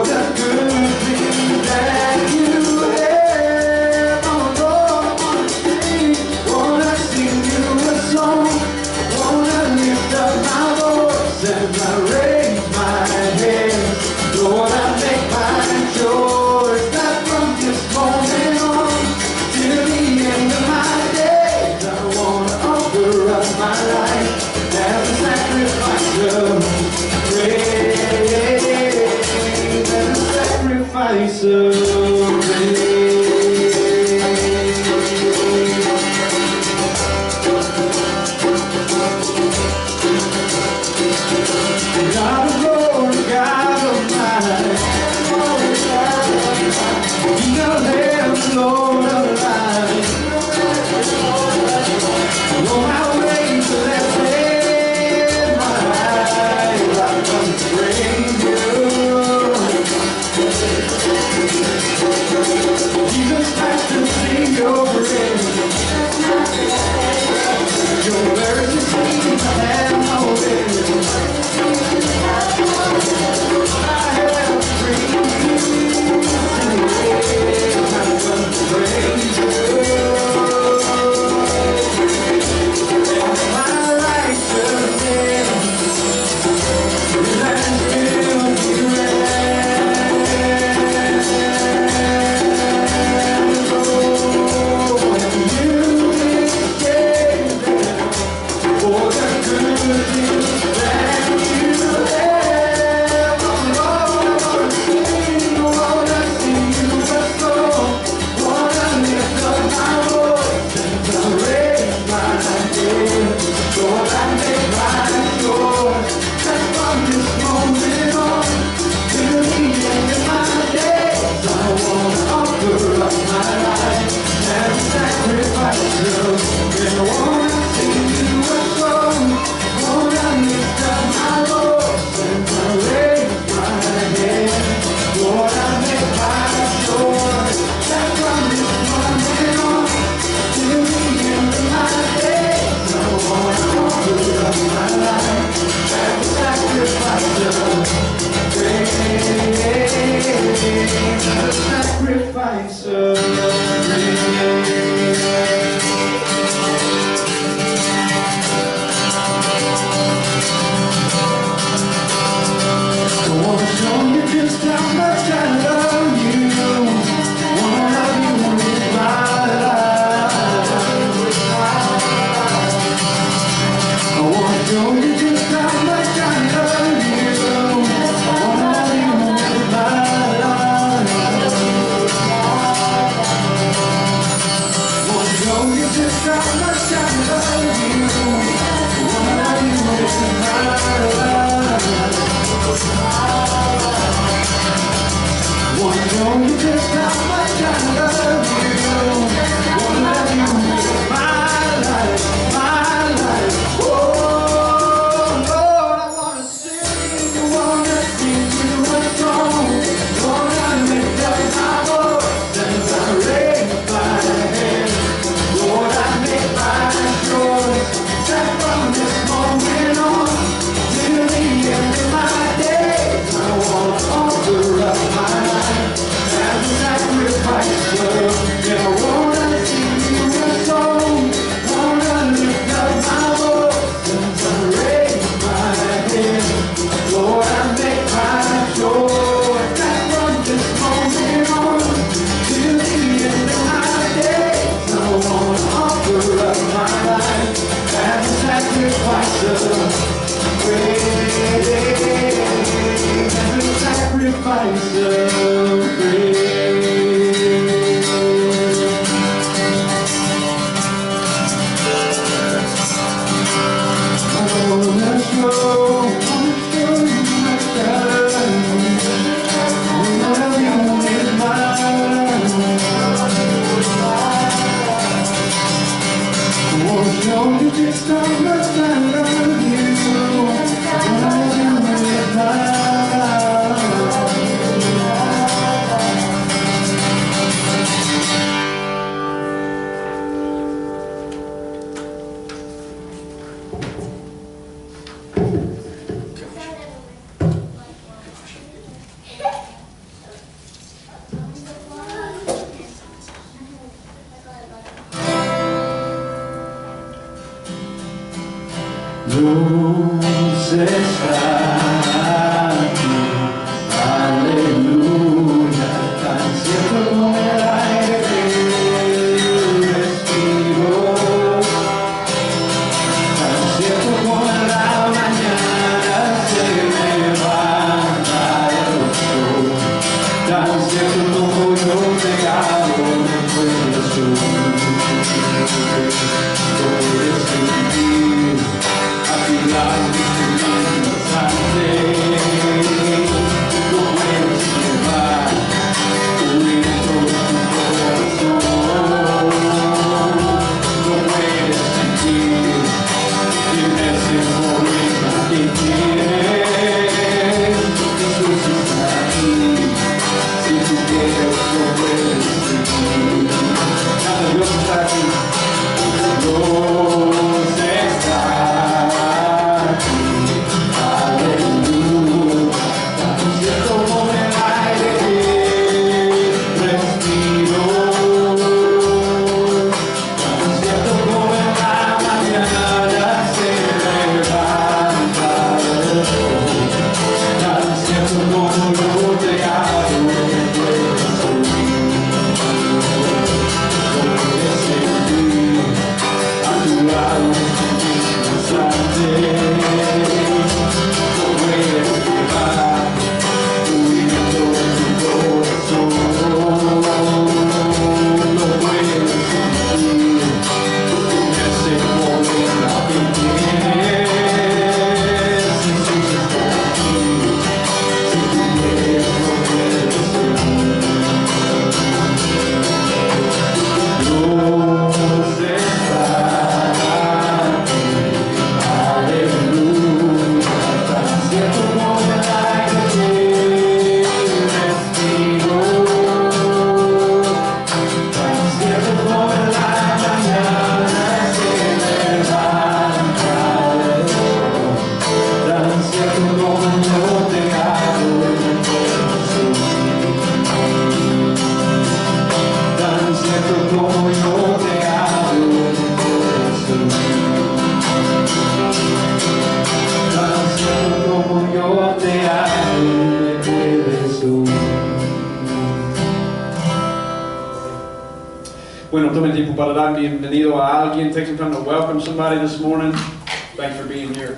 the good things that you have. Oh Lord, wanna sing you a song, wanna lift up my voice as I raise my hands. Lord, I make my choice that from this moment on till the end of my days, I wanna offer up my life as a sacrifice of praise, as a sacrifice of praise. God of glory, God of might, King of heaven, Lord of light. On my way to that day, my life, I've come to praise you. Jesus Christ, to sing your praise. Your mercy seems I have no end. I have praised you, I've come to praise you. My righteousness has filled me for the good things that you have. Oh Lord, wanna sing you a song, wanna lift up my voice as I raise my hand. Lord, I make my choice that from this moment on till the end of my days, I wanna offer up my life as a sacrifice of praise. I wanna sing you a song, wanna lift up my voice as I raise my hand. Lord, I make my choice that from this moment on till the end of my days, I wanna offer up my life as a sacrifice of praise, as a sacrifice of praise. I wanna show you just how much I love you. Wanna love you with my life. I wanna show you just how much I love you. I wanna love you with my life. Wanna show you just how much I love you. I wanna love you with my life. Wanna show you just how much I love you. Wanna love you with my life, my life. Oh Lord, I wanna sing you a song. Wanna lift up my voice as I raise my hand. Lord, I make my choice that from this moment on till the end of my days, I wanna offer up my life as a sacrifice of. And I wanna sing you a song, wanna lift up my voice as I raise my hand. Lord, I make my choice that from this moment on till the end of my days, I wanna offer up my life as a sacrifice of praise, as a sacrifice of praise. I wanna show you much I love you. I love you with my life. I wanna show you just how much I love you. I love you with my life. Dios está aquí, aleluya, tan cierto como el aire que respiro, tan cierto como en la mañana se levanta el sol, tan cierto como yo te amo, me puedes sentir a tu lado instante, no puedes llevar dentro de tu corazón, no puedes sentir en ese momento que tienes. Jesús está aquí, si tú quieres lo puedes sentir. Cada Dios está aquí. Dios está aquí, aleluya, tan cierto como el aire que respiro, tan cierto como en la mañana se levanta el sol, tan cierto como yo te amo, me puedes sentir a tu lado instante, no puedes llevar tu viento en tu corazón, no puedes sentir en ese momento que tienes. Jesús está aquí, si tú quieres lo puedes sentir. Dios está aquí, aleluya, tan cierto como el aire que respiro, tan cierto como en la mañana se levanta el sol, tan cierto como yo te amo, me puedo sentir, tan cierto como yo te amo, me puedo sentir, tan cierto como yo te amo, me puedes sentir. Bueno, tomen tiempo para dar bienvenido a alguien. Take some time to welcome somebody this morning. Thanks for being here.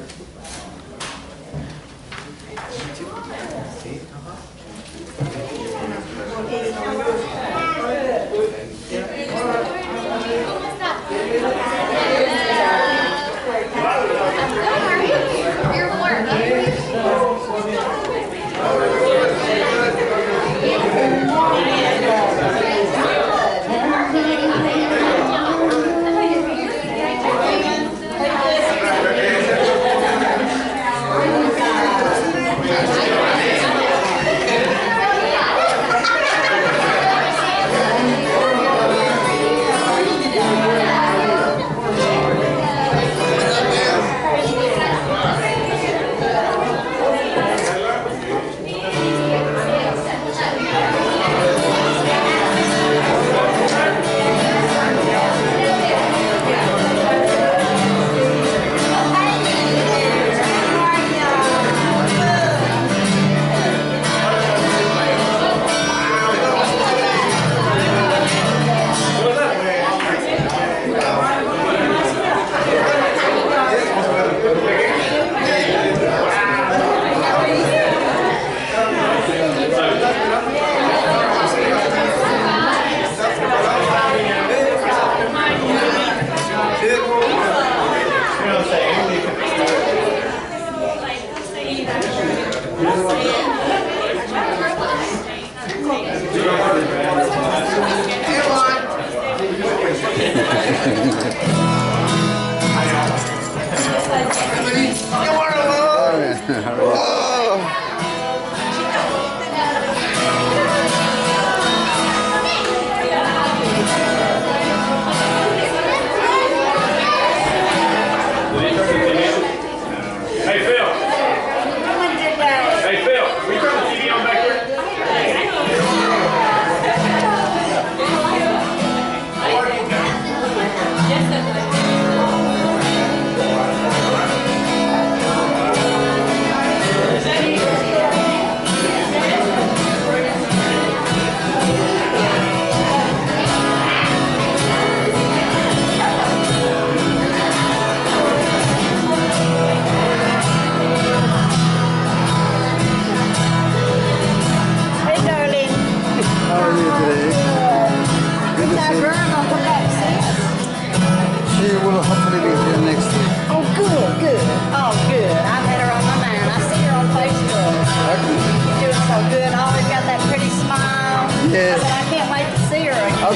Yes,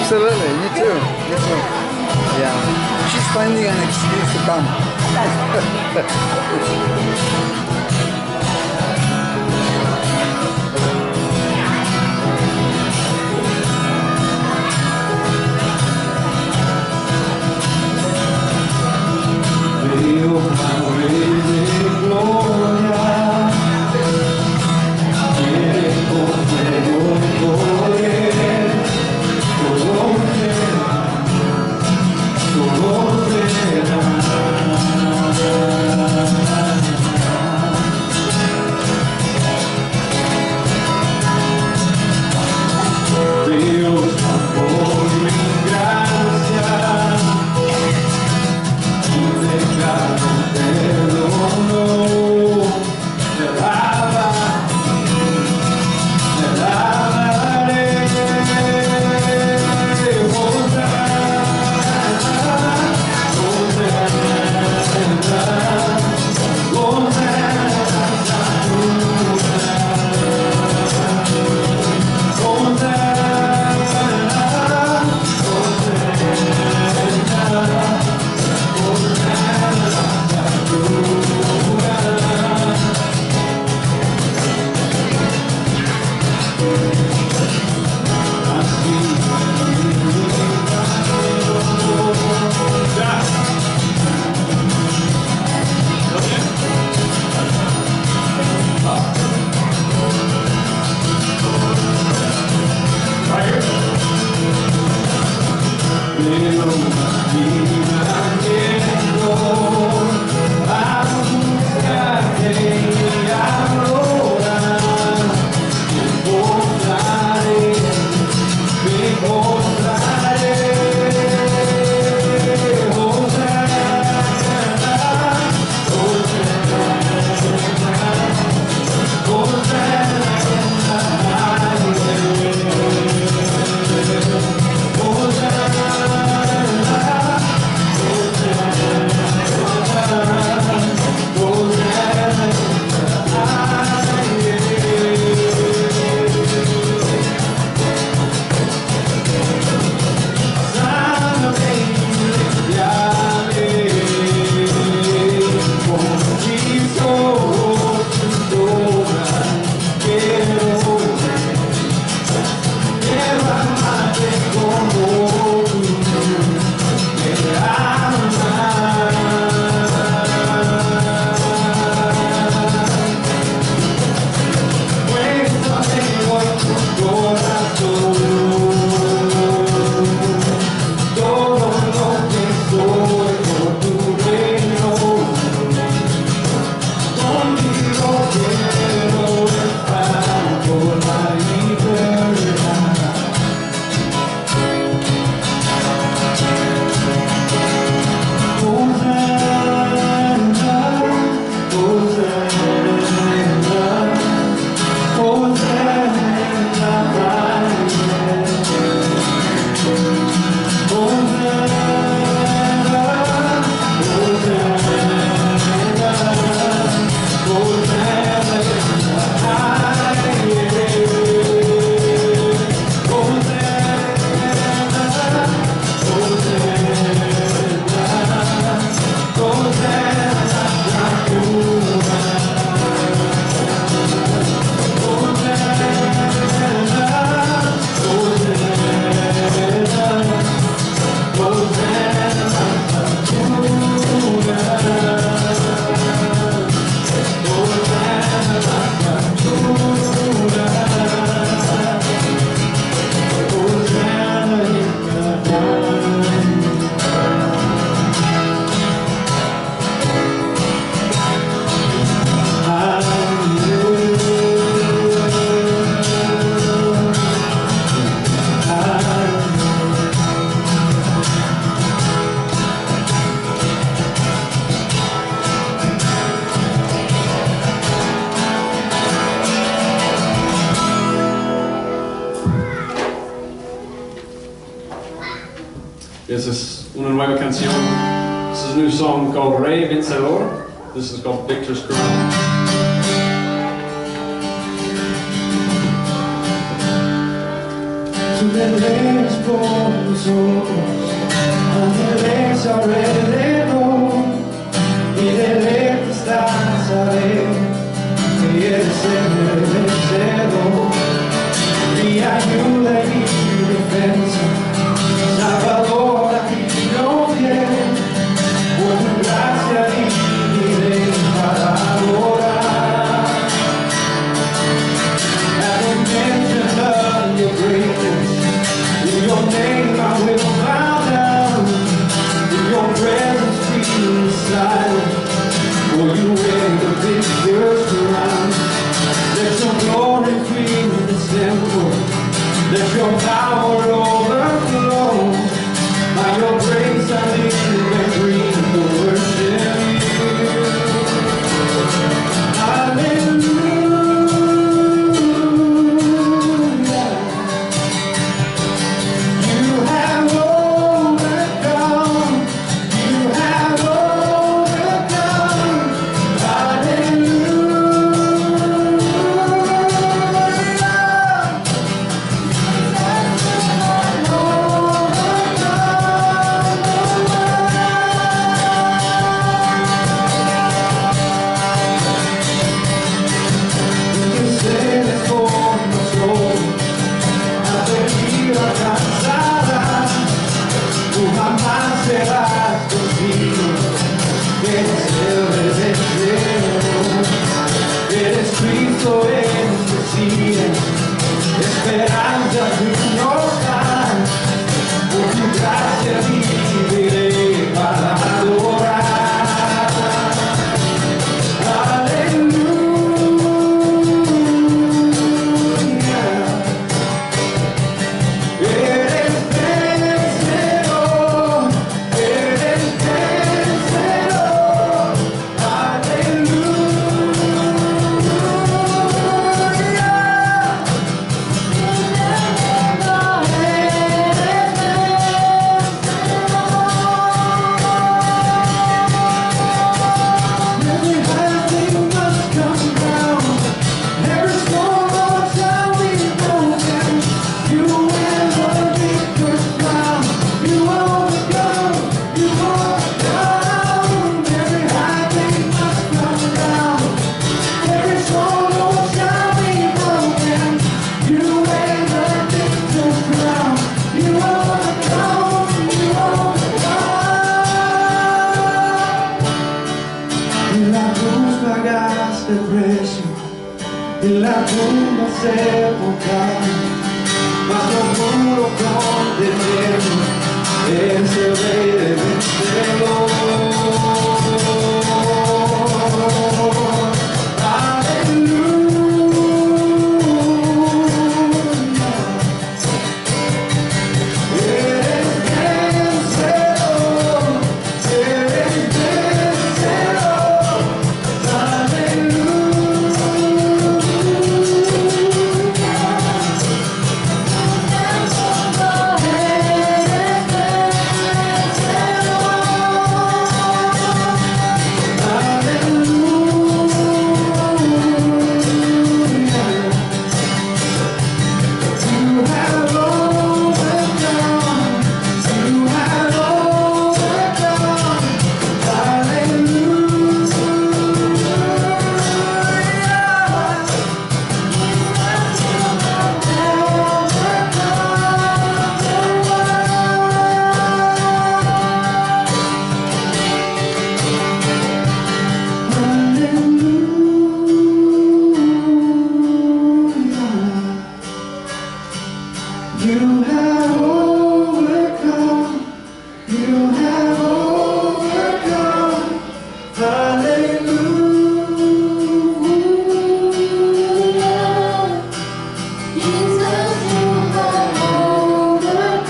Absolutely, me too. Me too. Yeah, she's finding an excuse to come. This is una nueva canción. This is a new song called Rey Vencedor. This is called Victor's Crown. tú peleas por nosotros, ángeles alrededor, y de lejos estás a ver que eres el vencedor, mi ayuda y mi defensa, Salvador a ti no viene, por tu gracia libre para adorar. At the mention of your greatness, in your name I will bow down, in your presence be silent, for you wear the victor's crown. Let your glory fill this temple, let your power overflow. By your grace I live and breathe to worship you. Hallelujah. You have overcome. You have overcome. Hallelujah. Jamás serás vencido, eres el vencedor, eres Cristo, eres Mesías, esperanza tú nos das, por tu gracia viviré para adorar. En la tumba sepultada, mas no pudo contenerme, es el rey de vencedor. You have overcome. You have overcome. Hallelujah. Jesus, you have overcome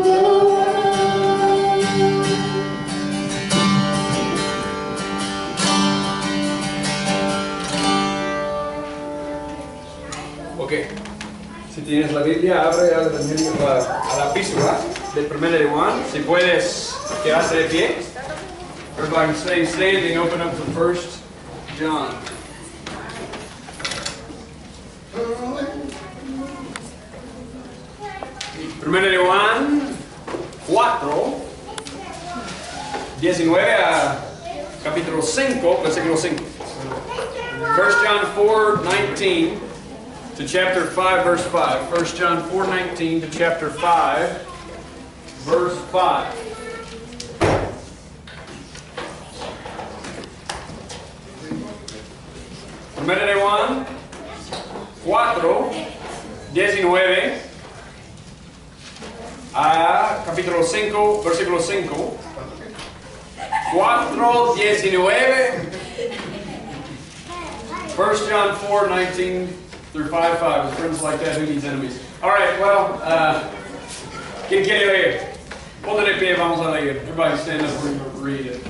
the world. Okay. Si tienes la Biblia, abre al Evangelio a la epístola del primero de Juan. Si puedes quedarse de pie. Everybody can stay standing, open up to 1 John. Primera de Juan 4, 19 a capítulo 5, versículo 5. 1 John 4, 19 to chapter 5, verse 5. 1 John 4, 19 to chapter 5, verse 5. Primera de Juan 4, 19 a capítulo 5, versículo 5. 4, 19. 1 John 4, 19 through 5, 5. With friends like that, who needs enemies? All right, well, ¿quién quiere leer? Ponte de pie, vamos a leer. Everybody stand up and read it.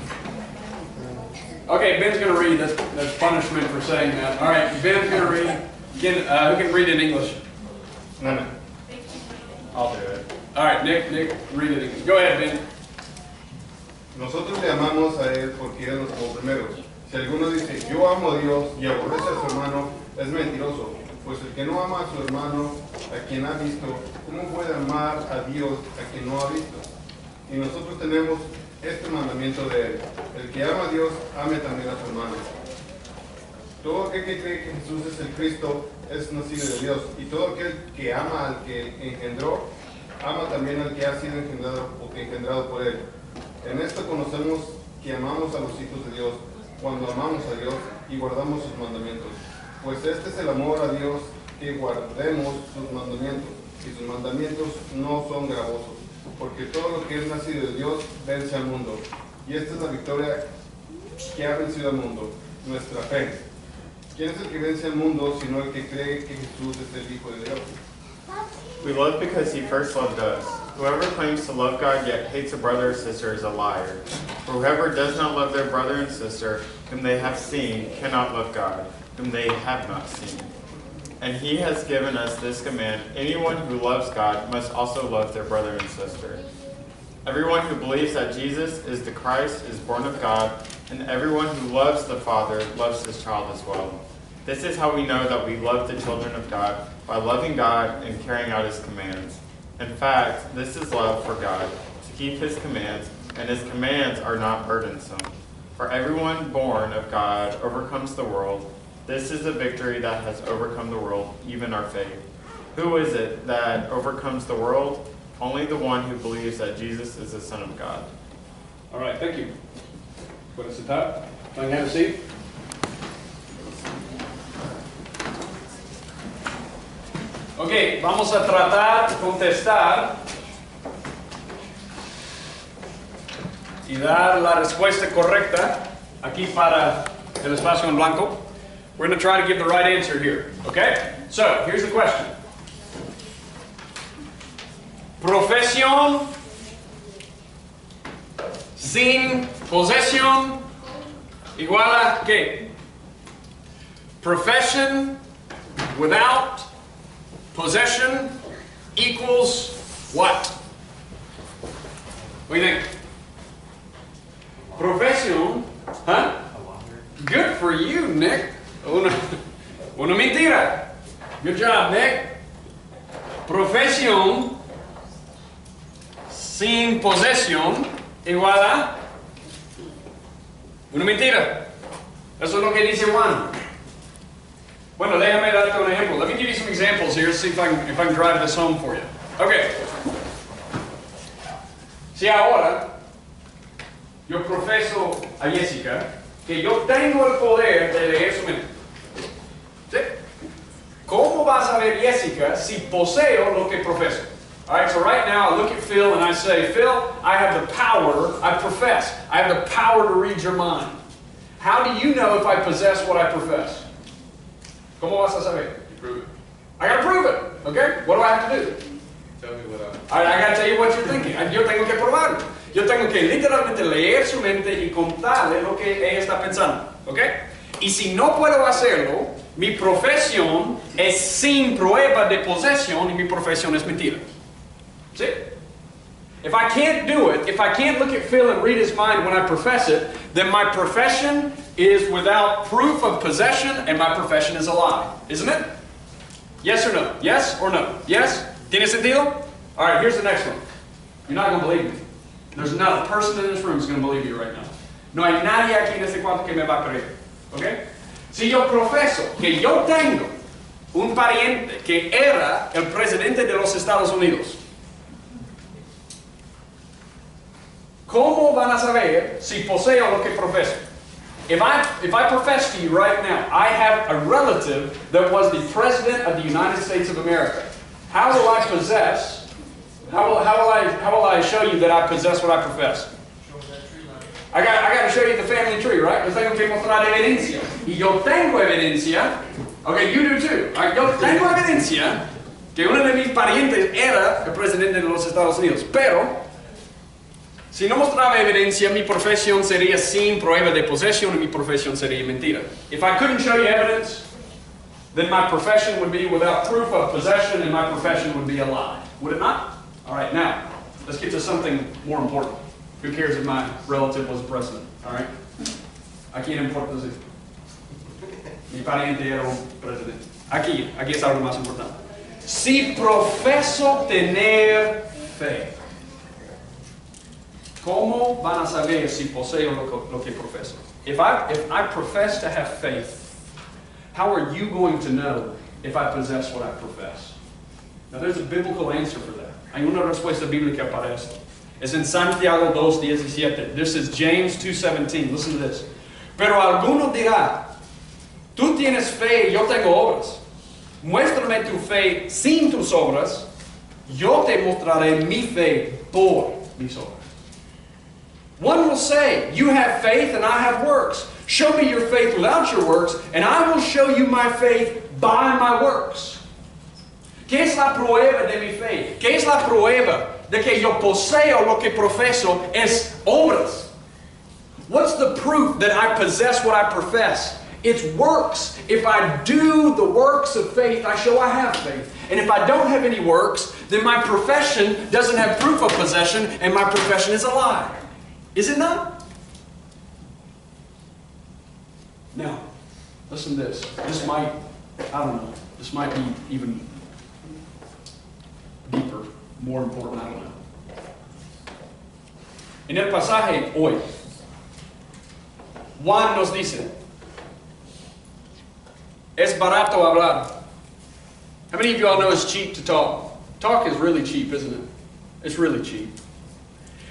Okay, Ben's going to read. That's punishment for saying that. All right, Ben's going to read. Who can read in English? No. I'll do it. All right, Nick, read it in English. Go ahead, Ben. Nosotros le amamos a Él porque Él nos amó primero. Si alguno dice, yo amo a Dios y aborrece a su hermano, es mentiroso. Pues el que no ama a su hermano, a quien ha visto, ¿cómo puede amar a Dios a quien no ha visto? Y nosotros tenemos este mandamiento de Él. El que ama a Dios, ame también a su hermano. Todo aquel que cree que Jesús es el Cristo es nacido de Dios. Y todo aquel que ama al que engendró, ama también al que ha sido engendrado por Él. En esto conocemos que amamos a los hijos de Dios, cuando amamos a Dios y guardamos sus mandamientos. Pues este es el amor a Dios, que guardemos sus mandamientos. Y sus mandamientos no son gravosos, porque todo lo que es nacido de Dios vence al mundo. Y esta es la victoria que ha vencido al mundo, nuestra fe. ¿Quién es el que vence al mundo, sino el que cree que Jesús es el Hijo de Dios? We love because He first loved us. Whoever claims to love God yet hates a brother or sister is a liar. For whoever does not love their brother and sister, whom they have seen, cannot love God, whom they have not seen. And He has given us this command: anyone who loves God must also love their brother and sister. Everyone who believes that Jesus is the Christ is born of God, and everyone who loves the Father loves his child as well. This is how we know that we love the children of God, by loving God and carrying out His commands. In fact, this is love for God, to keep His commands, and His commands are not burdensome. For everyone born of God overcomes the world. This is the victory that has overcome the world, even our faith. Who is it that overcomes the world? Only the one who believes that Jesus is the Son of God. All right, thank you. Put us at top. Can I have a seat? Ok, vamos a tratar de contestar y dar la respuesta correcta aquí para el espacio en blanco. We're going to try to give the right answer here. Okay? So, here's the question. Profesión sin posesión igual a ¿qué? Profession without possession equals what? What do you think? Profesión, huh? Good for you, Nick. Una mentira. Good job, Nick. Profesión sin posesión igual a una mentira. Eso es lo que dice Juan. Bueno, déjame darte un ejemplo. Let me give you some examples here, see if I can drive this home for you. Okay. Si ahora yo profeso a Jessica que yo tengo el poder de leer su mente. ¿Sí? ¿Cómo va a saber Jessica si poseo lo que profeso? Alright, so right now I look at Phil and I say, Phil, I have the power, I profess, I have the power to read your mind. How do you know if I possess what I profess? ¿Cómo vas a saber? You prove it. I gotta prove it, okay? What do I have to do? Tell me what Alright, I gotta tell you what you're thinking. Yo tengo que probarlo. Yo tengo que literalmente leer su mente y contarle lo que ella está pensando, ¿ok? Y si no puedo hacerlo, mi profesión es sin prueba de posesión y mi profesión es mentira. ¿Sí? If I can't do it, if I can't look at Phil and read his mind when I profess it, then my profession is without proof of possession and my profession is a lie. Isn't it? Yes or no? Yes or no? Yes? ¿Tiene sentido? All right, here's the next one. You're not going to believe me. There's not a person in this room who's going to believe you right now. No hay nadie aquí en este cuarto que me va a creer. ¿Ok? Si yo profeso que yo tengo un pariente que era el presidente de los Estados Unidos, ¿cómo van a saber si poseo lo que profeso? If I profess to you right now, I have a relative that was the President of the United States of America. How will I possess, how will I show you that I possess what I profess? I got to show you the family tree, right? Yo tengo que mostrar evidencia. Y yo tengo evidencia. Okay, you do too. Right, yo tengo evidencia que uno de mis parientes era el presidente de los Estados Unidos. Pero, si no mostraba evidencia, mi profesión sería sin prueba de posesión y mi profesión sería mentira. If I couldn't show you evidence, then my profession would be without proof of possession and my profession would be a lie. Would it not? All right, now, let's get to something more important. Who cares if my relative was president? All right? ¿A quién importa si mi pariente era un presidente? Aquí es algo más importante. Si profeso tener fe, ¿cómo van a saber si poseo lo que profeso? If I profess to have faith, how are you going to know if I possess what I profess? Now there's a biblical answer for that. Hay una respuesta bíblica para esto. Es en Santiago 2:17. This is James 2:17. Listen to this. Pero alguno dirá, tú tienes fe y yo tengo obras. Muéstrame tu fe sin tus obras, yo te mostraré mi fe por mis obras. One will say, you have faith and I have works. Show me your faith without your works, and I will show you my faith by my works. ¿Qué es la prueba de mi fe? ¿Qué es la prueba de que yo poseo lo que profeso? Es obras. What's the proof that I possess what I profess? It's works. If I do the works of faith, I show I have faith. And if I don't have any works, then my profession doesn't have proof of possession, and my profession is a lie. Is it not? Now, listen to this. This might, I don't know, this might be even deeper, more important, I don't know. En el pasaje hoy, Juan nos dice, es barato hablar. How many of you all know it's cheap to talk? Talk is really cheap, isn't it? It's really cheap.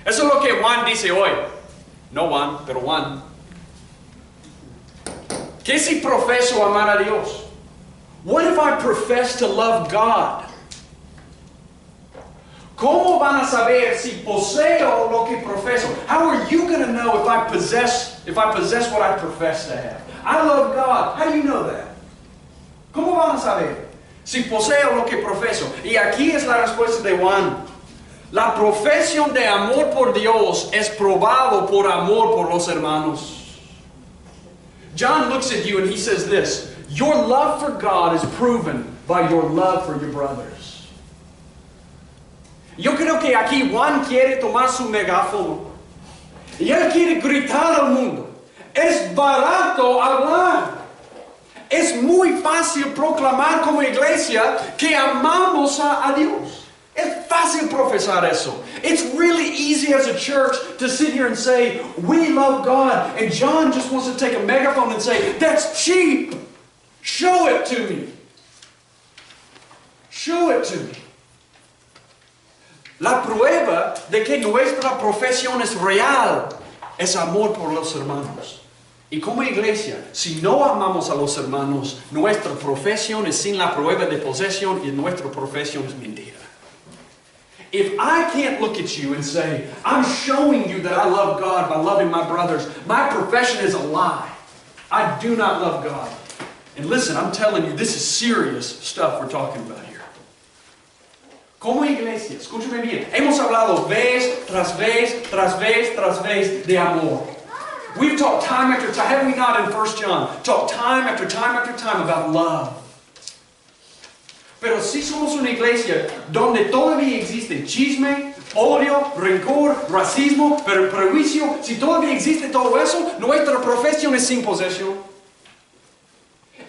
Eso es lo que Juan dice hoy. No Juan, pero Juan. ¿Qué si profeso amar a Dios? What if I profess to love God? ¿Cómo van a saber si poseo lo que profeso? How are you going to know if I possess what I profess to have? I love God. How do you know that? ¿Cómo van a saber si poseo lo que profeso? Y aquí es la respuesta de Juan. La profesión de amor por Dios es probado por amor por los hermanos. John looks at you and he says this, your love for God is proven by your love for your brothers. Yo creo que aquí Juan quiere tomar su megáfono y él quiere gritar al mundo, es barato hablar. Es muy fácil proclamar como iglesia que amamos a Dios. Es fácil profesar eso. It's really easy as a church to sit here and say, we love God. And John just wants to take a megaphone and say, that's cheap. Show it to me. Show it to me. La prueba de que nuestra profesión es real es amor por los hermanos. Y como iglesia, si no amamos a los hermanos, nuestra profesión es sin la prueba de posesión y nuestra profesión es mentira. If I can't look at you and say, I'm showing you that I love God by loving my brothers, my profession is a lie. I do not love God. And listen, I'm telling you, this is serious stuff we're talking about here. Como iglesia, escúchame bien, hemos hablado vez tras vez, tras vez, tras vez de amor. We've talked time after time, have we not in 1 John, talked time after time after time about love. Pero si somos una iglesia donde todavía existe chisme, odio, rencor, racismo, prejuicio, si todavía existe todo eso, nuestra profesión es sin posesión.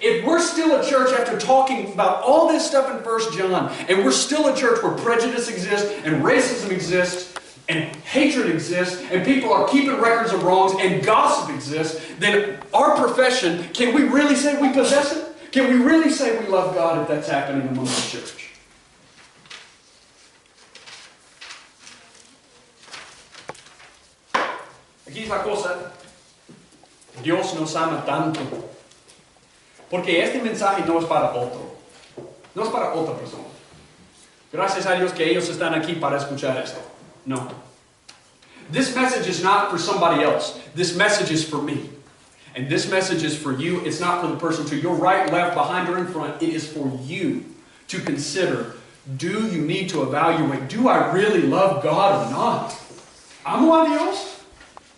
If we're still a church church after talking about all this stuff in 1 John, and we're still a church where prejudice exists, and racism exists, and hatred exists, and people are keeping records of wrongs, and gossip exists, then our profession, can we really say we possess it? Can we really say we love God if that's happening among the church? Aquí es la cosa. Dios nos ama tanto. Porque este mensaje no es para otro. No es para otra persona. Gracias a Dios que ellos están aquí para escuchar esto. No. This message is not for somebody else. This message is for me. And this message is for you. It's not for the person to your right, left, behind, or in front. It is for you to consider, do you need to evaluate, do I really love God or not? ¿Amo a Dios?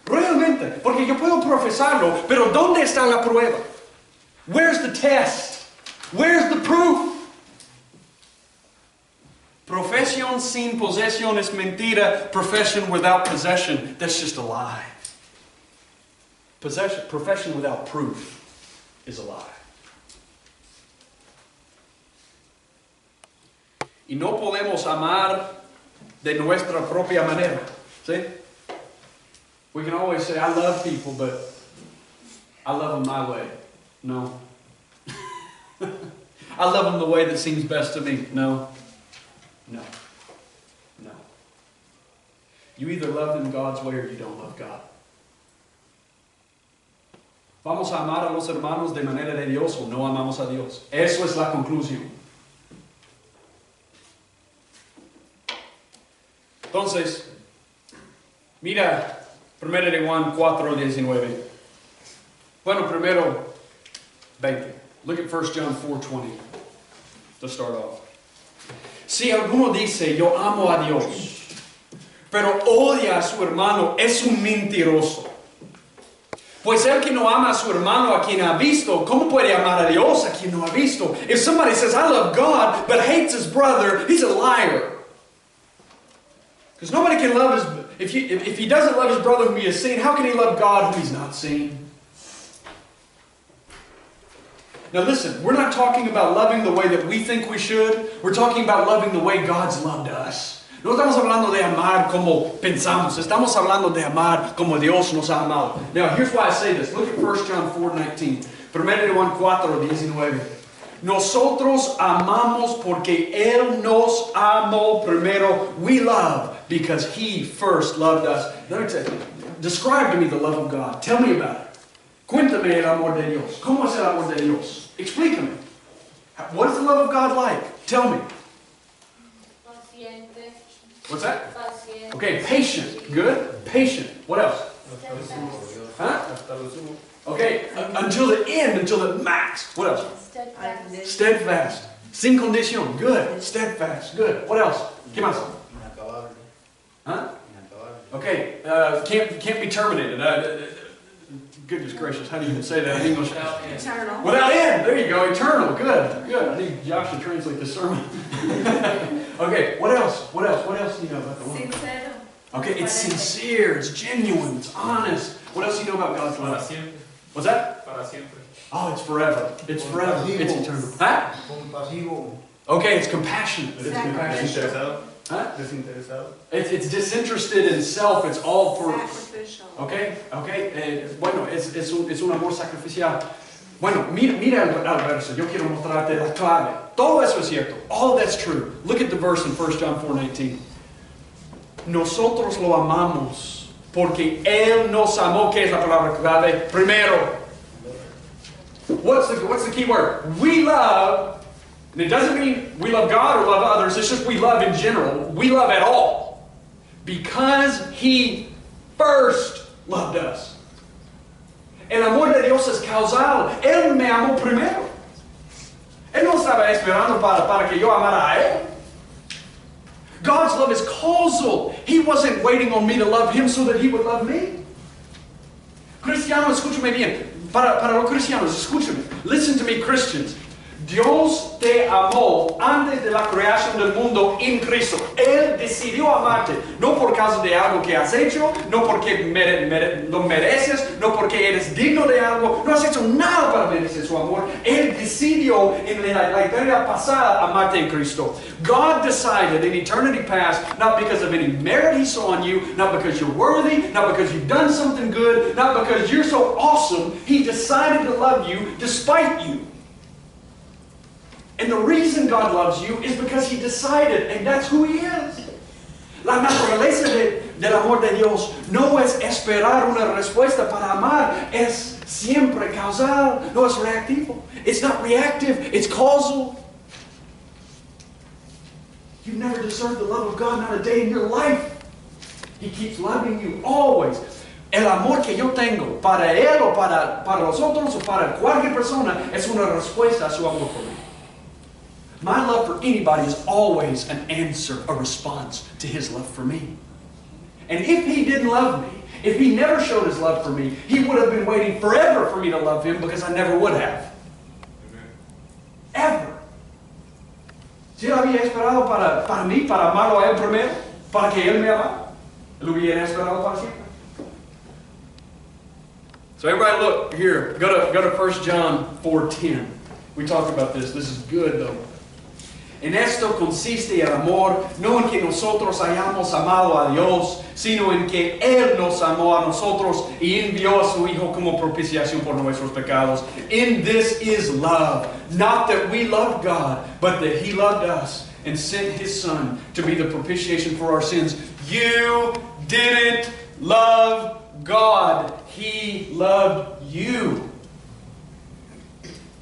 Realmente. Porque yo puedo profesarlo, pero ¿dónde está la prueba? Where's the test? Where's the proof? Profesión sin posesión es mentira. Profession without possession, that's just a lie. Profession without proof is a lie. Y no podemos amar de nuestra propia manera. ¿Sí? We can always say, I love people, but I love them my way. No. I love them the way that seems best to me. No. No. No. You either love them God's way or you don't love God. ¿Vamos a amar a los hermanos de manera de Dios o no amamos a Dios? Eso es la conclusión. Entonces, mira 1 de Juan 4:19. Bueno, primero 20. Look at 1 John 4:20 to start off. Si alguno dice, yo amo a Dios, pero odia a su hermano, es un mentiroso. Pues el que no ama a su hermano a quien ha visto, ¿cómo puede amar a Dios a quien no ha visto? If somebody says, I love God, but hates his brother, he's a liar. Because nobody can love his... If he doesn't love his brother whom he has seen, how can he love God whom he's not seen? Now listen, we're not talking about loving the way that we think we should. We're talking about loving the way God's loved us. No estamos hablando de amar como pensamos. Estamos hablando de amar como Dios nos ha amado. Now, here's why I say this. Look at 1 John 4:19. 1 de Juan 4:19. Nosotros amamos porque Él nos amó primero. We love because He first loved us. Describe to me the love of God. Tell me about it. Cuéntame el amor de Dios. ¿Cómo es el amor de Dios? Explícame. What is the love of God like? Tell me. Paciente. What's that? Paciente. Okay, patient. Good. Patient. What else? Huh? Okay, until the end, until the max. What else? Steadfast. Steadfast. Sin condición. Good. Steadfast. Good. What else? ¿Qué más? Huh? Okay, can't be terminated. Goodness gracious, how do you even say that in English? Eternal. Without end. There you go. Eternal. Good. Good. I need Josh to translate the sermon. Okay, what else? What else? What else do you know about the love? Sincero. Okay, it's sincere, it's genuine, it's honest. What else do you know about God's love? What's that? Oh, it's forever. It's forever. It's eternal. Huh? Compasivo. Okay, it's compassionate. It's compassionate. Huh? It's disinterested in self. It's all for... Sacrificial. Okay, okay. Bueno, es un amor sacrificial. Bueno, mira el verso. Yo quiero mostrarte la clave. Todo eso es cierto. All of that's true. Look at the verse in 1 John 4:19. Nosotros lo amamos porque Él nos amó. ¿Qué es la palabra clave? Primero. What's the key word? We love. And it doesn't mean we love God or love others. It's just we love in general. We love at all. Because He first loved us. El amor de Dios es causal. Él me amó primero. Él no estaba esperando para que yo amara a Él. God's love is causal. He wasn't waiting on me to love Him so that He would love me. Cristianos, escúchame bien. Para los cristianos, escúchame. Listen to me, Christians. Dios te amó antes de la creación del mundo en Cristo. Él decidió amarte, no por causa de algo que has hecho, no porque lo mereces, no porque eres digno de algo, no has hecho nada para merecer su amor. Él decidió en la eternidad pasada amarte en Cristo. God decided in eternity past, not because of any merit He saw in you, not because you're worthy, not because you've done something good, not because you're so awesome, He decided to love you despite you. And the reason God loves you is because He decided, and that's who He is. La naturaleza del amor de Dios no es esperar una respuesta para amar, es siempre causal, no es reactivo. It's not reactive, it's causal. You've never deserved the love of God, not a day in your life. He keeps loving you always. El amor que yo tengo para Él o para los otros o para cualquier persona es una respuesta a su amor por mí. My love for anybody is always an answer, a response to His love for me. And if He didn't love me, if He never showed His love for me, He would have been waiting forever for me to love Him because I never would have. Amen. Ever. Si Él había esperado para mí, para amarlo a Él primero, para que Él me amara, Él hubiera esperado para siempre. So everybody look here, go to 1 John 4:10. We talked about this. This is good though. En esto consiste el amor, no en que nosotros hayamos amado a Dios, sino en que Él nos amó a nosotros y envió a su Hijo como propiciación por nuestros pecados. In this is love, not that we loved God, but that He loved us and sent His Son to be the propitiation for our sins. You didn't love God, He loved you.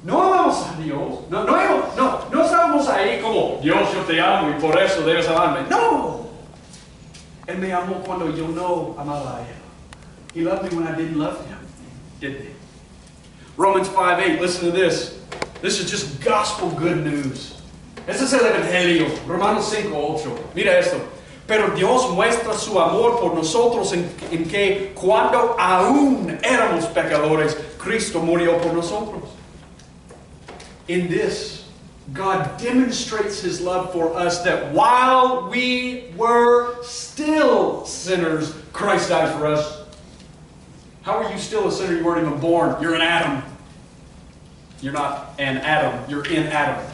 No amamos a Dios, no estamos ahí como Dios yo te amo y por eso debes amarme. No, Él me amó cuando yo no amaba a Él. He loved me when I didn't love Him, didn't He? Romans 5:8, listen to this. This is just gospel good news. Este es el Evangelio, Romanos 5:8. Mira esto. Pero Dios muestra su amor por nosotros en que cuando aún éramos pecadores, Cristo murió por nosotros. In this, God demonstrates His love for us that while we were still sinners, Christ died for us. How are you still a sinner? You weren't even born. You're an Adam. You're not an Adam. You're in Adam.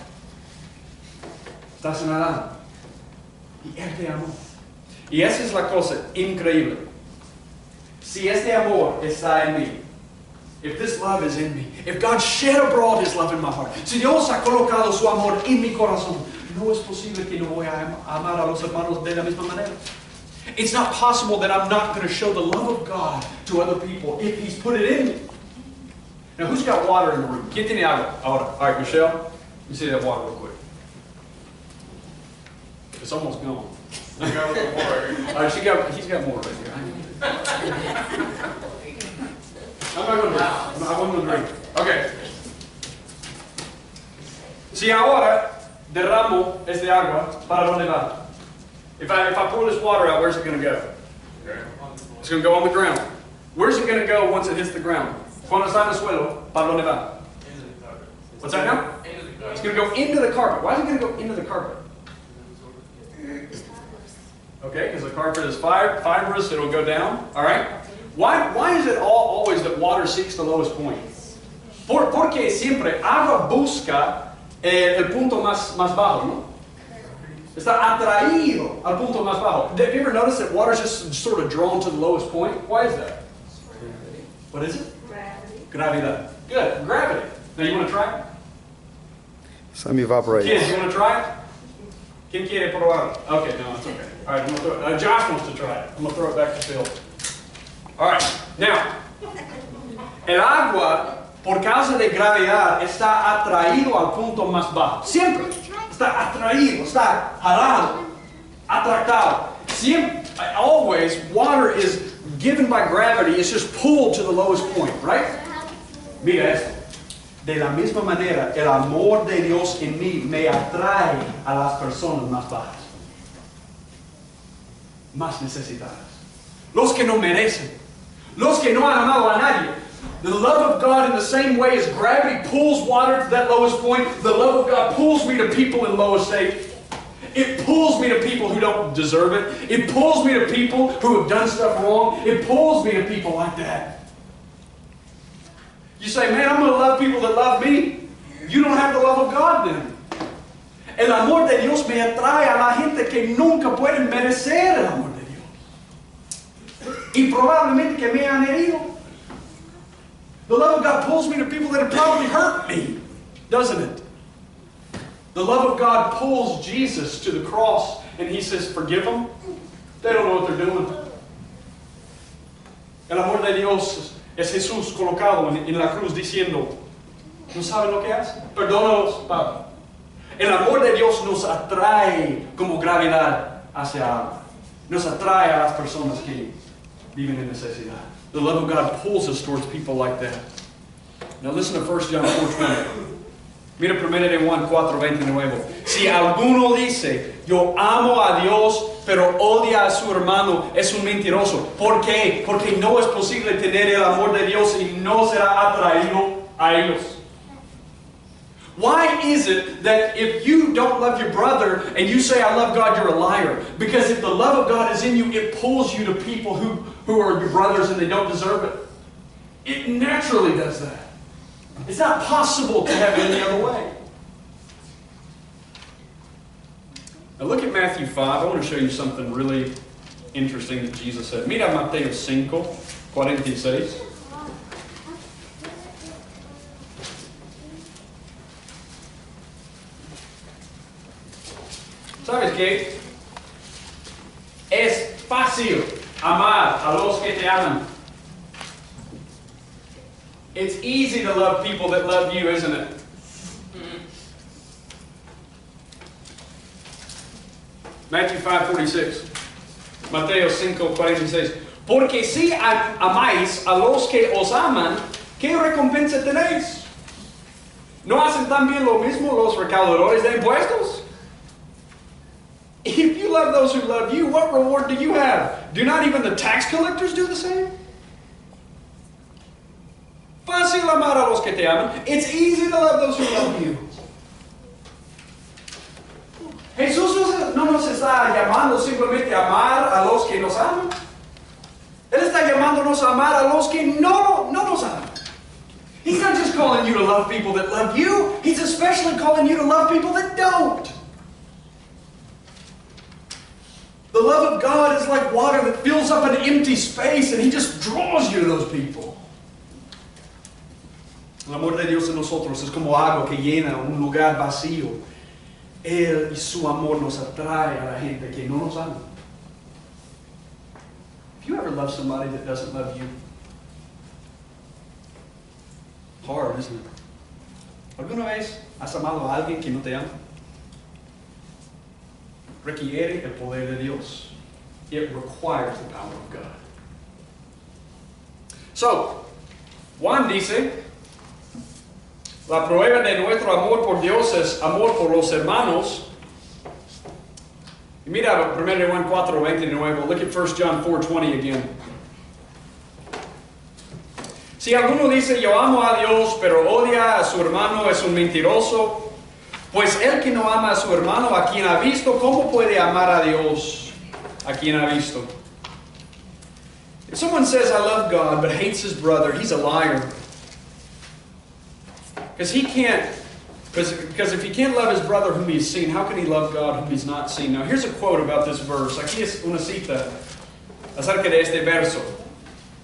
Estás en Adán. Y Él te amó. Y esa es la cosa increíble. Si este amor está en mí, if this love is in me, if God shed abroad His love in my heart, si Dios ha colocado su amor en mi corazón, no es posible que no voy a amar a los hermanos de la misma manera. It's not possible that I'm not going to show the love of God to other people if He's put it in me. Now, who's got water in the room? ¿Quién tiene agua ahora? All right, Michelle, let me see that water real quick. It's almost gone. I got a little more. All right, he's got more right here. I'm not going to drink. I wasn't going to drink. Okay. Si ahora derramo este agua, ¿para dónde va? If I pour this water out, where's it going to go? It's going to go on the ground. Where's it going to go once it hits the ground? Cuando está en el suelo, ¿para dónde va? What's that now? It's going to go into the carpet. Why is it going to go into the carpet? Okay, because the carpet is fibrous, it'll go down. All right? Why is it always that water seeks the lowest point? Porque siempre agua busca el punto más bajo, ¿no? Está atraído al punto más bajo. Have you ever noticed that water is just sort of drawn to the lowest point? Why is that? What is it? Gravity. Gravidad. Good, gravity. Now you want to try it? Some evaporate. Kids, you want to try it? ¿Quién quiere probar? Okay, no, it's okay. All right, I'm gonna throw it. Josh wants to try it. I'm going to throw it back to Phil. All right, now, el agua, por causa de gravedad, está atraído al punto más bajo. Siempre está atraído, está jalado, atractado. Siempre, always, water is given by gravity. It's just pulled to the lowest point, right? Mira esto. De la misma manera, el amor de Dios en mí me atrae a las personas más bajas, más necesitadas, los que no merecen, los que no han amado a nadie. The love of God in the same way as gravity pulls water to that lowest point, the love of God pulls me to people in low estate. It pulls me to people who don't deserve it. It pulls me to people who have done stuff wrong. It pulls me to people like that. You say, man, I'm going to love people that love me. You don't have the love of God then. El amor de Dios me atrae a la gente que nunca pueden merecer el amor de Dios. Y probablemente que me han herido. The love of God pulls me to people that have probably hurt me, doesn't it? The love of God pulls Jesus to the cross and He says, forgive them. They don't know what they're doing. El amor de Dios es Jesús colocado en la cruz diciendo, ¿no saben lo que hacen? Perdónalos, Padre. El amor de Dios nos atrae como gravedad hacia algo. Nos atrae a las personas que viven en necesidad. The love of God pulls us towards people like that. Now listen to 1 John 4:20. Mira 1 de Juan 4:29. Si alguno dice, yo amo a Dios, pero odia a su hermano, es un mentiroso. ¿Por qué? Porque no es posible tener el amor de Dios y no será atraído a ellos. Why is it that if you don't love your brother and you say, I love God, you're a liar? Because if the love of God is in you, it pulls you to people who are your brothers and they don't deserve it. It naturally does that. It's not possible to have it any other way. Now look at Matthew 5. I want to show you something really interesting that Jesus said. Mira Mateo 5:46. ¿Sabes qué? Es fácil amar a los que te aman. It's easy to love people that love you, isn't it? Matthew 5:46. Mateo 5:46. Porque si amáis a los que os aman, ¿qué recompensa tenéis? ¿No hacen también lo mismo los recaudadores de impuestos? If you love those who love you, what reward do you have? Do not even the tax collectors do the same? Fácil amar a los que te aman. It's easy to love those who love you. Jesús no nos está llamando simplemente a amar a los que nos aman. Él está llamándonos a amar a los que no nos aman. He's not just calling you to love people that love you. He's especially calling you to love people that don't. The love of God is like water that fills up an empty space and He just draws you to those people. El amor de Dios en nosotros es como agua que llena un lugar vacío. Él y su amor nos atrae a la gente que no nos ama. Have you ever loved somebody that doesn't love you? Hard, isn't it? ¿Alguna vez has amado a alguien que no te ama? Requiere el poder de Dios. It requires the power of God. So, Juan dice, la prueba de nuestro amor por Dios es amor por los hermanos. Y mira 1 Juan 4:29. Look at 1 John 4:20 again. Si alguno dice yo amo a Dios pero odia a su hermano es un mentiroso. Pues el que no ama a su hermano a quien ha visto, ¿cómo puede amar a Dios a quien ha visto? If someone says I love God but hates his brother, he's a liar. Because if he can't love his brother whom he's seen, how can he love God whom he's not seen? Now here's a quote about this verse. Aquí es una cita acerca de este verso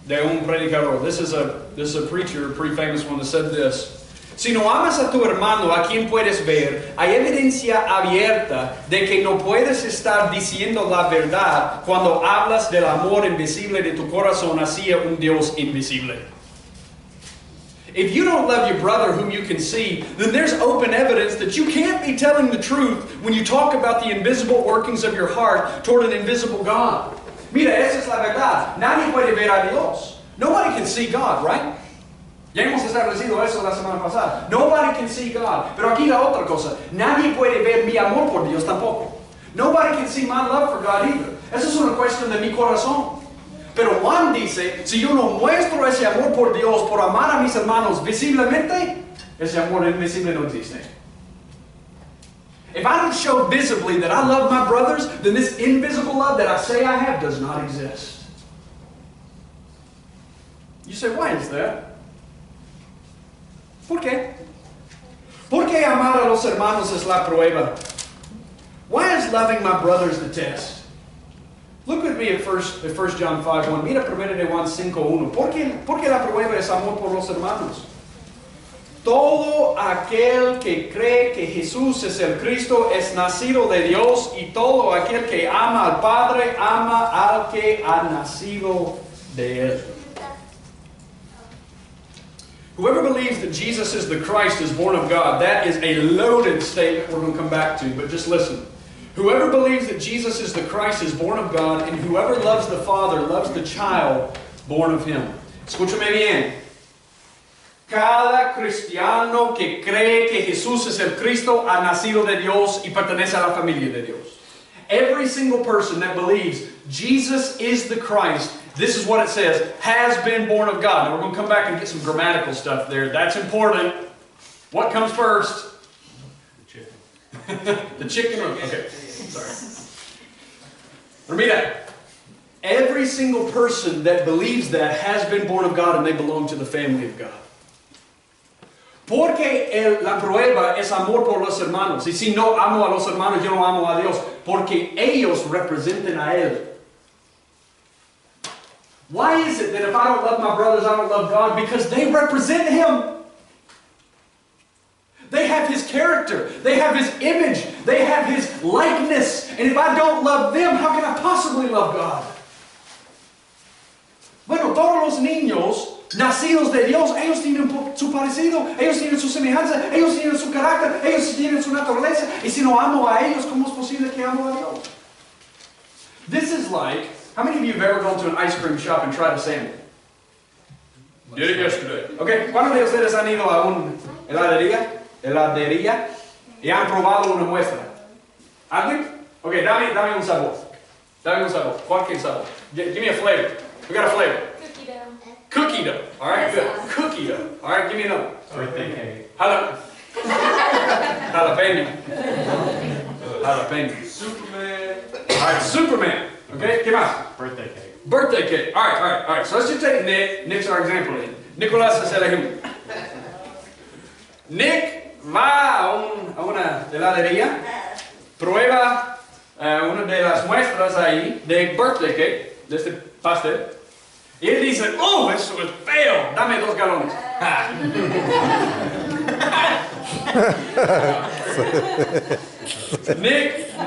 de un predicador. This is a preacher, a pretty famous one, that said this. Si no amas a tu hermano a quien puedes ver, hay evidencia abierta de que no puedes estar diciendo la verdad cuando hablas del amor invisible de tu corazón hacia un Dios invisible. If you don't love your brother whom you can see, then there's open evidence that you can't be telling the truth when you talk about the invisible workings of your heart toward an invisible God. Mira, esa es la verdad. Nadie puede ver a Dios. Nobody can see God, right? Ya hemos establecido eso la semana pasada. Nobody can see God. Pero aquí la otra cosa. Nadie puede ver mi amor por Dios tampoco. Nobody can see my love for God either. Esa es una cuestión de mi corazón. Pero Juan dice, si yo no muestro ese amor por Dios, por amar a mis hermanos visiblemente, ese amor invisible no existe. If I don't show visibly that I love my brothers, then this invisible love that I say I have does not exist. You say, why is that? ¿Por qué? ¿Por qué amar a los hermanos es la prueba? Why is loving my brothers the test? Look with me at 1 John 5:1. Mira 1 de Juan 5:1. ¿Por qué la prueba es amor por los hermanos? Todo aquel que cree que Jesús es el Cristo es nacido de Dios, y todo aquel que ama al Padre ama al que ha nacido de Él. Whoever believes that Jesus is the Christ is born of God. That is a loaded statement we're going to come back to, but just listen. Whoever believes that Jesus is the Christ is born of God, and whoever loves the Father loves the child born of Him. Escúchame bien. Cada cristiano que cree que Jesús es el Cristo ha nacido de Dios y pertenece a la familia de Dios. Every single person that believes Jesus is the Christ, this is what it says, has been born of God. Now we're going to come back and get some grammatical stuff there. That's important. What comes first? The chicken. The chicken? Okay. Sorry. Mira, every single person that believes that has been born of God, and they belong to the family of God. Porque la prueba es amor por los hermanos. Y si no amo a los hermanos, yo no amo a Dios. Porque ellos representan a Él. Why is it that if I don't love my brothers, I don't love God? Because they represent Him. They have His character. They have His image. They have His likeness. And if I don't love them, how can I possibly love God? Bueno, todos los niños nacidos de Dios, ellos tienen su parecido, ellos tienen su semejanza, ellos tienen su carácter, ellos tienen su naturaleza. Y si no amo a ellos, ¿cómo es posible que amo a Dios? This is like, how many of you have ever gone to an ice cream shop and tried a sample? Did it yesterday. Okay, ¿cuántos de ustedes han ido a una heladería y han probado una muestra? ¿Alguien? Okay, dame un sabor. Dame un sabor. Cualquier sabor. Give me a flavor. We got a flavor. Cookie dough. All right, good. Cookie dough. All right, give me another. Birthday cake. Jalapeno. Jalapeno. Superman. All right, Superman. Okay, ¿qué más? Birthday cake. Birthday cake. All right. So let's just take Nick. Nick's our example. Nicolás es el ejemplo. Nick va a una heladería, prueba una de las muestras ahí de birthday cake, de este pastel. Y él dice, oh, eso es feo, dame 2 galones.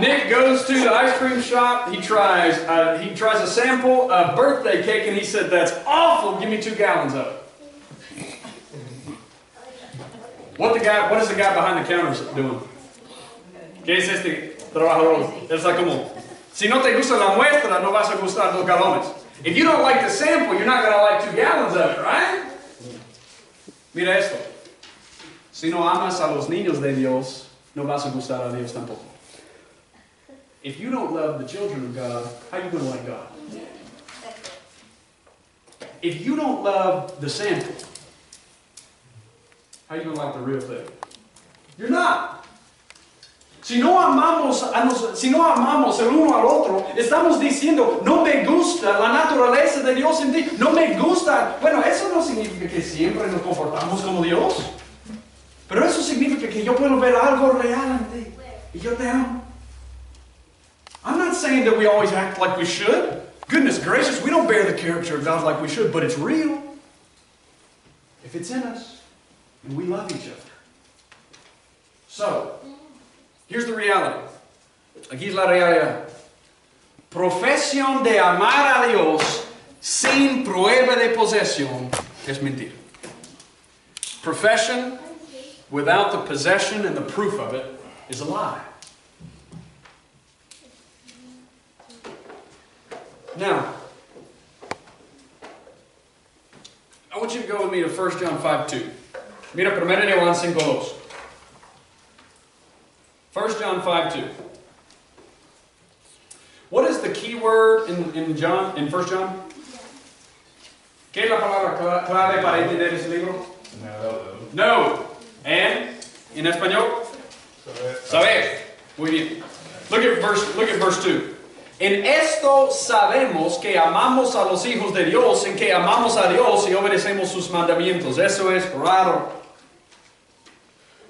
Nick goes to the ice cream shop. He tries a sample of birthday cake, and he said, that's awful, give me 2 gallons of it. What is the guy behind the counter doing? ¿Qué es este trabajador? Él está como, si no te gusta la muestra, no vas a gustar 2 galones. If you don't like the sample, you're not going to like 2 gallons of it, right? Mira esto. Si no amas a los niños de Dios, no vas a gustar a Dios tampoco. If you don't love the children of God, how are you going to like God? If you don't love the sample, how are you going to like the real thing? You're not. Si no amamos el uno al otro, estamos diciendo, no me gusta la naturaleza de Dios en ti, no me gusta. Bueno, eso no significa que siempre nos comportamos como Dios. Pero eso significa que yo puedo ver algo real en ti y yo te amo. I'm not saying that we always act like we should. Goodness gracious, we don't bear the character of God like we should, but it's real. If it's in us, and we love each other. So, here's the reality. Aquí es la realidad. Profesión de amar a Dios sin prueba de posesión es mentira. Profession without the possession and the proof of it is a lie. Now, I want you to go with me to 1 John 5:2. Mira 1 de Juan 5:2. 1 John 5:2. What is the key word in 1 John? ¿Qué es la palabra clave para entender ese libro? No. And, en español? Saber. Muy bien. Look at verse 2. En esto sabemos que amamos a los hijos de Dios, en que amamos a Dios y obedecemos sus mandamientos. Eso es raro.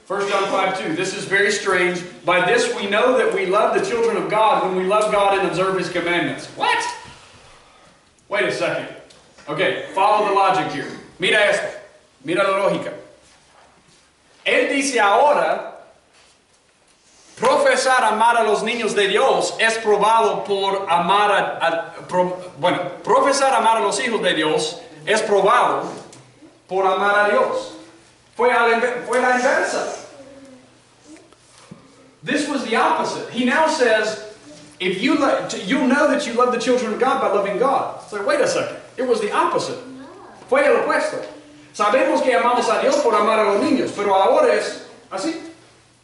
1 John 5:2. This is very strange. By this we know that we love the children of God when we love God and observe His commandments. What? Wait a second. Okay, follow the logic here. Mira esto. Mira la lógica. Él dice ahora, profesar amar a los niños de Dios es probado por amar profesar amar a los hijos de Dios es probado por amar a Dios. Fue la inversa. This was the opposite. He now says, if you you'll know that you love the children of God by loving God. So wait a second. It was the opposite. Fue el opuesto. Sabemos que amamos a Dios por amar a los niños, pero ahora es así.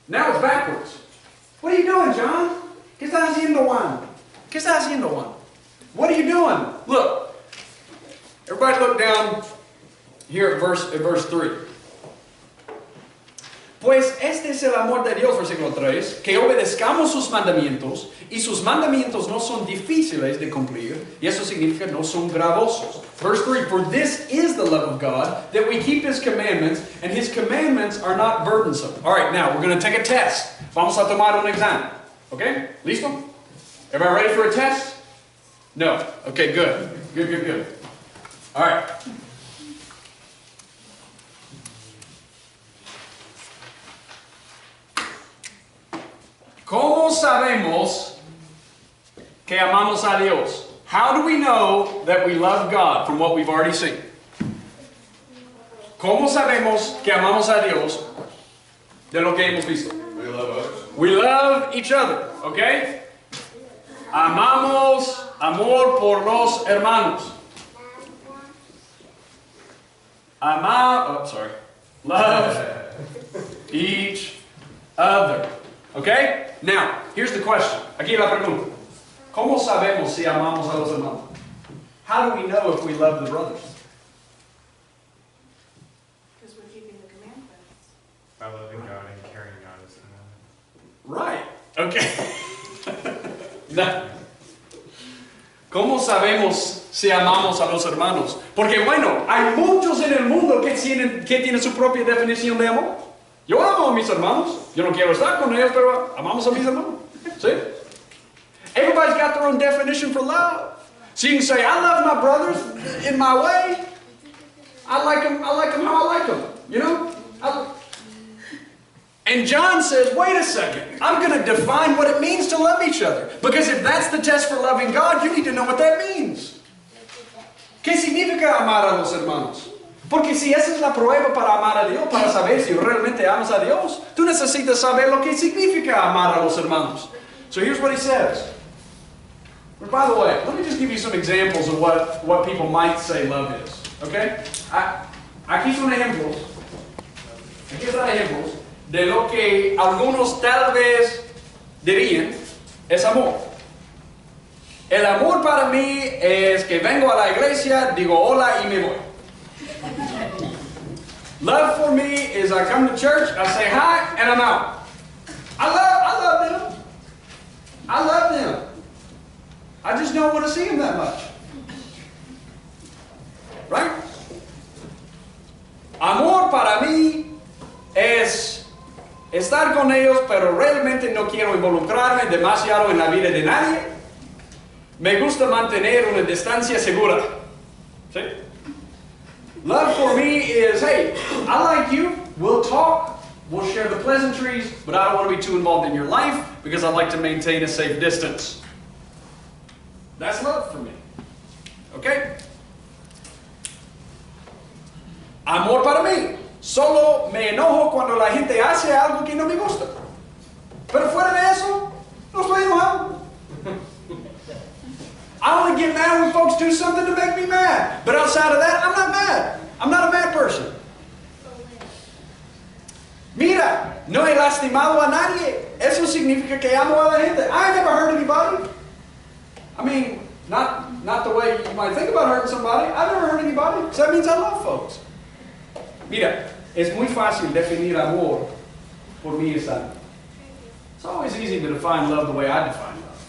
Now it's backwards. What are you doing, John? ¿Qué estás haciendo, Juan? ¿Qué estás haciendo, Juan? What are you doing? Look. Everybody look down here at verse 3. Pues este es el amor de Dios, versículo 3, que obedezcamos sus mandamientos, y sus mandamientos no son difíciles de cumplir, y eso significa no son gravosos. Verse 3, for this is the love of God, that we keep His commandments, and His commandments are not burdensome. Alright, now we're going to take a test. Vamos a tomar un examen. Okay? Listo? Everybody ready for a test? No. Okay, good. Good. Alright. ¿Cómo sabemos que amamos a Dios? How do we know that we love God from what we've already seen? ¿Cómo sabemos que amamos a Dios de lo que hemos visto? We love each other, okay? Amamos, amor por los hermanos. Love each other. Okay? Now, here's the question. Aquí la pregunta. ¿Cómo sabemos si amamos a los hermanos? How do we know if we love the brothers? Because we're keeping the commandments. By loving God and carrying out His commandments. Right. Okay. No. ¿Cómo sabemos si amamos a los hermanos? Porque bueno, hay muchos en el mundo que tienen su propia definición de amor. Yo amo a mis hermanos. Yo no quiero estar con ellos, pero amamos a mis hermanos. ¿Sí? Everybody's got their own definition for love. So you can say, I love my brothers in my way. I like them how I like them. You know? And John says, wait a second. I'm going to define what it means to love each other. Because if that's the test for loving God, you need to know what that means. ¿Qué significa amar a los hermanos? Porque si esa es la prueba para amar a Dios, para saber si realmente amas a Dios, tú necesitas saber lo que significa amar a los hermanos. So here's what he says. But by the way, let me just give you some examples of what people might say love is. Okay? Aquí son ejemplos. Aquí están ejemplos de lo que algunos tal vez dirían es amor. El amor para mí es que vengo a la iglesia, digo hola y me voy. Love for me is I come to church, I say hi, and I'm out. I love them. I love them. I just don't want to see them that much. Right? Amor para mí es estar con ellos, pero realmente no quiero involucrarme demasiado en la vida de nadie. Me gusta mantener una distancia segura. ¿Sí? Love for me is, hey, I like you, we'll talk, we'll share the pleasantries, but I don't want to be too involved in your life because I like to maintain a safe distance. That's love for me. Okay? Amor para mí. Solo me enojo cuando la gente hace algo que no me gusta. Pero fuera de eso, no estoy enojado. I only get mad when folks do something to make me mad. But outside of that, I'm not mad. I'm not a mad person. Mira, no he lastimado a nadie. Eso significa que amo a la gente. I never hurt anybody. I mean, not the way somebody. Think about hurting somebody. I've never hurt anybody. So that means I love folks. Mira, es muy fácil definir amor por mí es algo. It's always easy to define love the way I define love.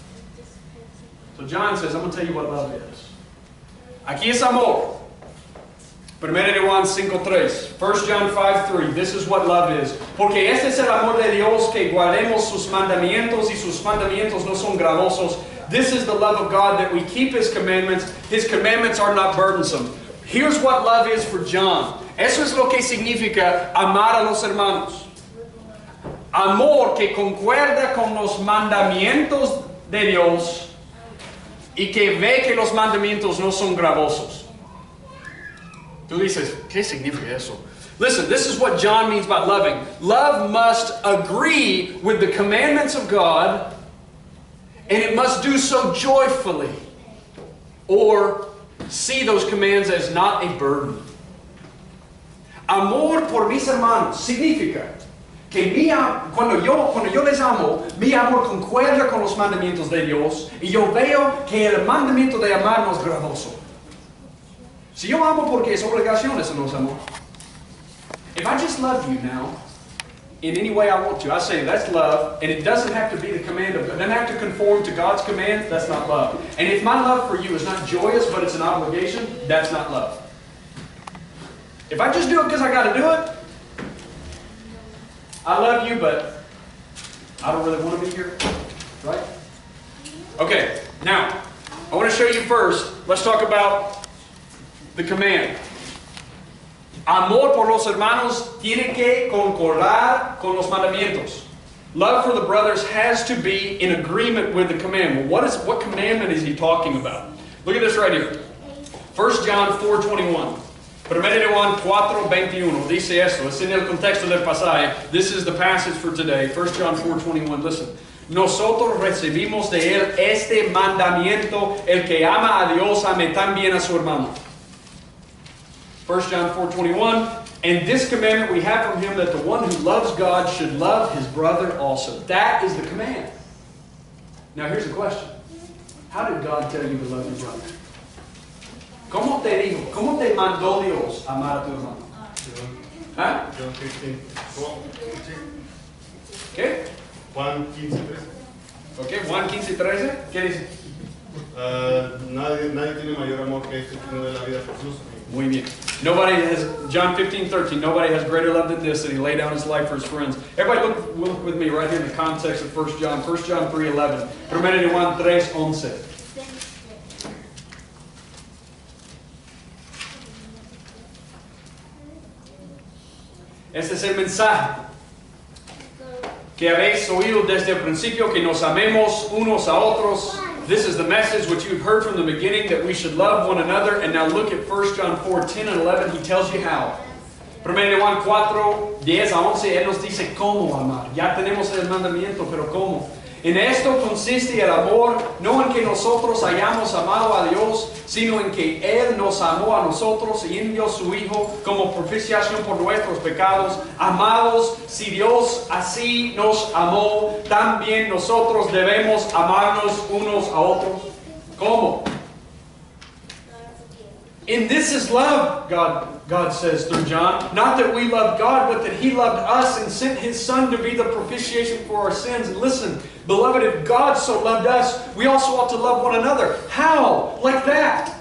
So John says, I'm going to tell you what love is. Aquí es amor. 1 Juan 5:3. 1 John 5:3. This is what love is. Porque este es el amor de Dios, que guardemos sus mandamientos, y sus mandamientos no son gravosos. This is the love of God, that we keep His commandments. His commandments are not burdensome. Here's what love is for John. Eso es lo que significa amar a los hermanos. Amor que concuerda con los mandamientos de Dios y que ve que los mandamientos no son gravosos. Tú dices, ¿qué significa eso? Listen, this is what John means by loving. Love must agree with the commandments of God, and it must do so joyfully, or see those commands as not a burden. Amor por mis hermanos significa que cuando yo les amo, mi amor concuerda con los mandamientos de Dios, y yo veo que el mandamiento de amar no es gravoso. Si yo amo porque es obligación, eso no es amor. If I just love you now, in any way I want to, I say that's love, and it doesn't have to be the command of God. It doesn't have to conform to God's command, that's not love. And if my love for you is not joyous, but it's an obligation, that's not love. If I just do it because I got to do it, I love you, but I don't really want to be here, right? Okay, now, I want to show you first, let's talk about the command. Amor por los hermanos tiene que concordar con los mandamientos. Love for the brothers has to be in agreement with the commandment. What commandment is he talking about? Look at this right here. 1 John 4:21. 1 Juan 4:21 dice esto. Es en el contexto del pasaje. This is the passage for today. 1 John 4:21. Listen. Nosotros recibimos de él este mandamiento: el que ama a Dios ame también a su hermano. 1 John 4:21, and this commandment we have from him, that the one who loves God should love his brother also. That is the command. Now here's the question. How did God tell you to love your brother? ¿Cómo te dijo? ¿Cómo te mandó Dios amar a tu hermano? ¿Ah? John 15. ¿Qué? Juan 15:13. Ok, Juan 15:13. ¿Qué dice? Nadie tiene mayor amor que este, que no de la vida por sus amigos. Muy bien. Nobody has, John 15:13, nobody has greater love than this, that he laid down his life for his friends. Everybody look with me right here in the context of 1 John. 1 John 3:11. 1 Juan 3:11. Este es el mensaje que habéis oído desde el principio, que nos amemos unos a otros. This is the message which you've heard from the beginning, that we should love one another. And now look at 1 John 4:10 and 11. He tells you how. 1 Juan 4:10 a 11, Él nos dice cómo amar. Ya tenemos el mandamiento, pero cómo. En esto consiste el amor, no en que nosotros hayamos amado a Dios, sino en que Él nos amó a nosotros y envió a su Hijo como propiciación por nuestros pecados. Amados, si Dios así nos amó, también nosotros debemos amarnos unos a otros. ¿Cómo? And this is love, God says through John. Not that we loved God, but that He loved us and sent His Son to be the propitiation for our sins. And listen, beloved, if God so loved us, we also ought to love one another. How? Like that.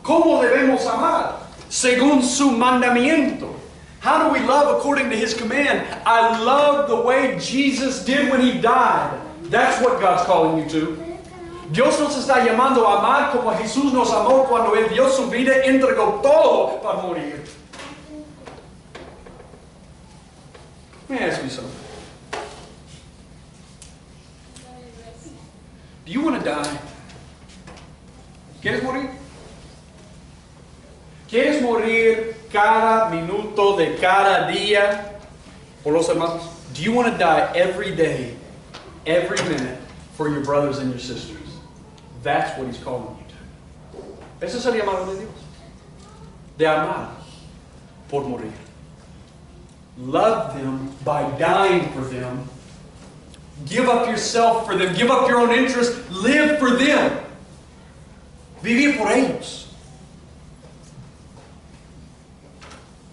¿Cómo debemos amar? Según su mandamiento. How do we love according to His command? I love the way Jesus did when He died. That's what God's calling you to. Dios nos está llamando a amar como Jesús nos amó cuando Él dio su vida, entregó todo para morir. Let me ask you something. Do you want to die? ¿Quieres morir? ¿Quieres morir cada minuto de cada día por los hermanos? Do you want to die every day, every minute for your brothers and your sisters? That's what He's calling you to. Ese es el llamado de Dios. De amar por morir. Love them by dying for them. Give up yourself for them. Give up your own interest. Live for them. vivir por ellos.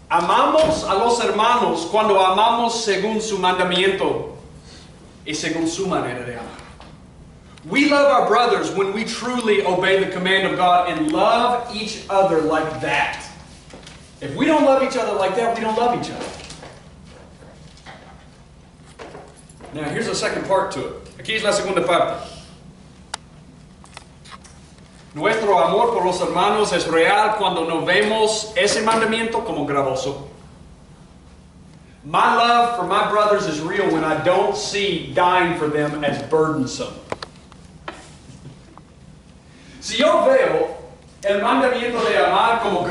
Amamos a los hermanos cuando amamos según su mandamiento y según su manera de amar. We love our brothers when we truly obey the command of God and love each other like that. If we don't love each other like that, we don't love each other. Now, here's the second part to it. Aquí es la segunda parte. Nuestro amor por los hermanos es real cuando no vemos ese mandamiento como gravoso. My love for my brothers is real when I don't see dying for them as burdensome. Si yo veo el mandamiento de amar como